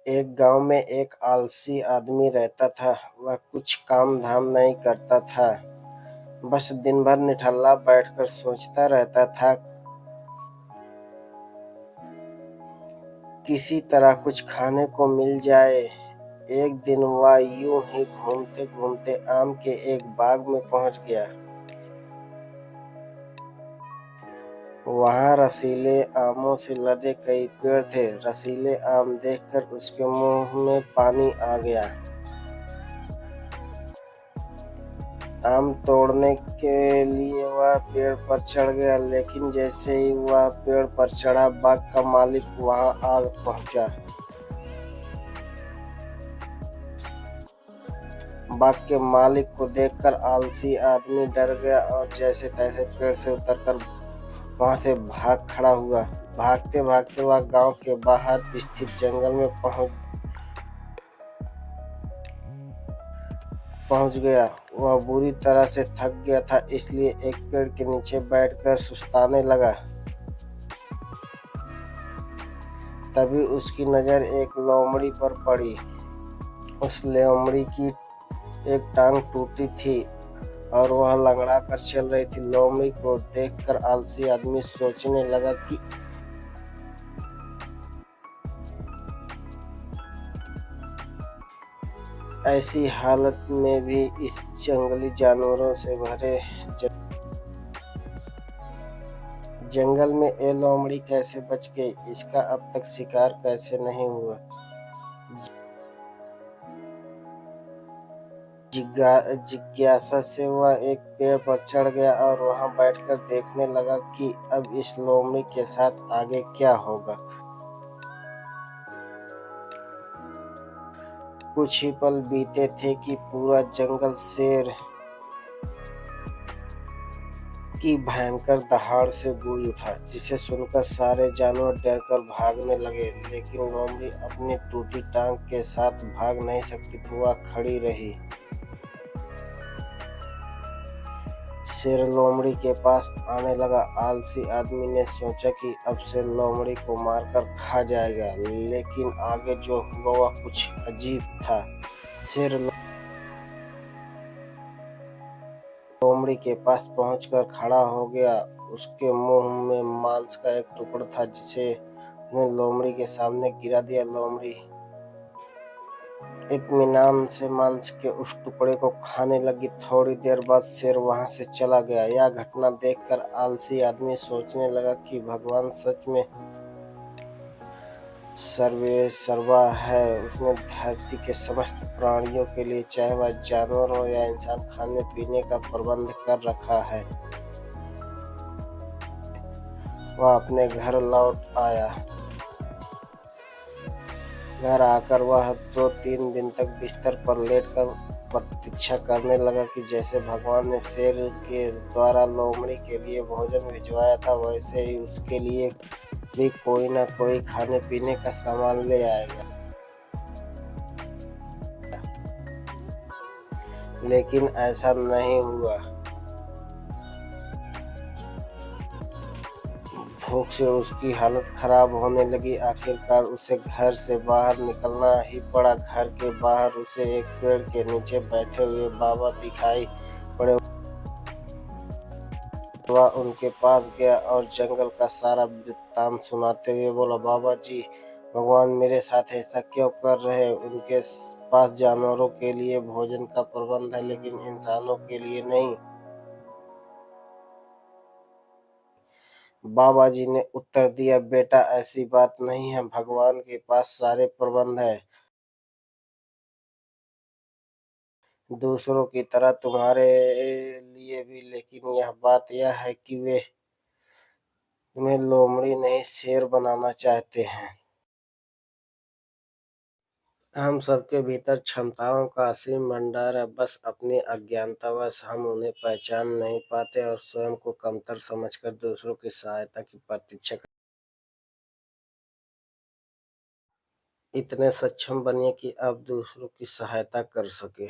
एक गांव में एक आलसी आदमी रहता था। वह कुछ काम धाम नहीं करता था, बस दिन भर निठल्ला बैठकर सोचता रहता था। किसी तरह कुछ खाने को मिल जाए। एक दिन वह यूं ही घूमते घूमते आम के एक बाग में पहुंच गया। वहां रसीले आमों से लदे कई पेड़ थे। रसीले आम देखकर उसके मुंह में पानी आ गया। आम तोड़ने के लिए वह पेड़ पर चढ़ गया, लेकिन जैसे ही वह पेड़ पर चढ़ा, बाग का मालिक वहां आ पहुंचा। बाग के मालिक को देखकर आलसी आदमी डर गया और जैसे तैसे पेड़ से उतरकर वहां से भाग खड़ा हुआ। भागते भागते वह गांव के बाहर स्थित जंगल में पहुंच गया। वह बुरी तरह से थक गया था, इसलिए एक पेड़ के नीचे बैठकर सुस्ताने लगा। तभी उसकी नजर एक लोमड़ी पर पड़ी। उस लोमड़ी की एक टांग टूटी थी और वह लंगड़ा कर चल रही थी। लोमड़ी को देखकर आलसी आदमी सोचने लगा कि ऐसी हालत में भी इस जंगली जानवरों से भरे जंगल में ये लोमड़ी कैसे बच गई, इसका अब तक शिकार कैसे नहीं हुआ। जिज्ञासा से वह एक पेड़ पर चढ़ गया और वहां बैठकर देखने लगा कि अब इस लोमड़ी के साथ आगे क्या होगा। कुछ ही पल बीते थे कि पूरा जंगल शेर की भयंकर दहाड़ से गूंज उठा, जिसे सुनकर सारे जानवर डरकर भागने लगे। लेकिन लोमड़ी अपनी टूटी टांग के साथ भाग नहीं सकती थी, वह खड़ी रही। शेर लोमड़ी के पास आने लगा। आलसी आदमी ने सोचा कि अब से लोमड़ी को मारकर खा जाएगा, लेकिन आगे जो हुआ वह कुछ अजीब था। शेर लोमड़ी के पास पहुंचकर खड़ा हो गया। उसके मुंह में मांस का एक टुकड़ा था, जिसे उसने लोमड़ी के सामने गिरा दिया। लोमड़ी इत्मीनान से मांस के उस टुकड़े को खाने लगी। थोड़ी देर बाद शेर वहां से चला गया। यह घटना देखकर आलसी आदमी सोचने लगा कि भगवान सच में सर्वेसर्वा है। उसने धरती के समस्त प्राणियों के लिए, चाहे वह जानवर हो या इंसान, खाने पीने का प्रबंध कर रखा है। वह अपने घर लौट आया। घर आकर वह 2-3 दिन तक बिस्तर पर लेटकर प्रतीक्षा करने लगा कि जैसे भगवान ने शेर के द्वारा लोमड़ी के लिए भोजन भिजवाया था, वैसे ही उसके लिए भी कोई न कोई खाने पीने का सामान ले आएगा। लेकिन ऐसा नहीं हुआ। भूख से उसकी हालत खराब होने लगी। आखिरकार उसे घर से बाहर निकलना ही पड़ा। घर के बाहर उसे एक पेड़ के नीचे बैठे हुए बाबा दिखाई पड़े। वह उनके पास गया और जंगल का सारा वृत्तांत सुनाते हुए बोला, बाबा जी, भगवान मेरे साथ ऐसा क्यों कर रहे हैं? उनके पास जानवरों के लिए भोजन का प्रबंध है, लेकिन इंसानों के लिए नहीं। बाबा जी ने उत्तर दिया, बेटा ऐसी बात नहीं है, भगवान के पास सारे प्रबंध है, दूसरों की तरह तुम्हारे लिए भी। लेकिन यह बात यह है कि वे तुम्हें लोमड़ी नहीं शेर बनाना चाहते हैं। हम सबके भीतर क्षमताओं का असीम भंडार है, बस अपनी अज्ञानतावश हम उन्हें पहचान नहीं पाते और स्वयं को कमतर समझकर दूसरों की सहायता की प्रतीक्षा करते। इतने सक्षम बनिए कि आप दूसरों की सहायता कर सके।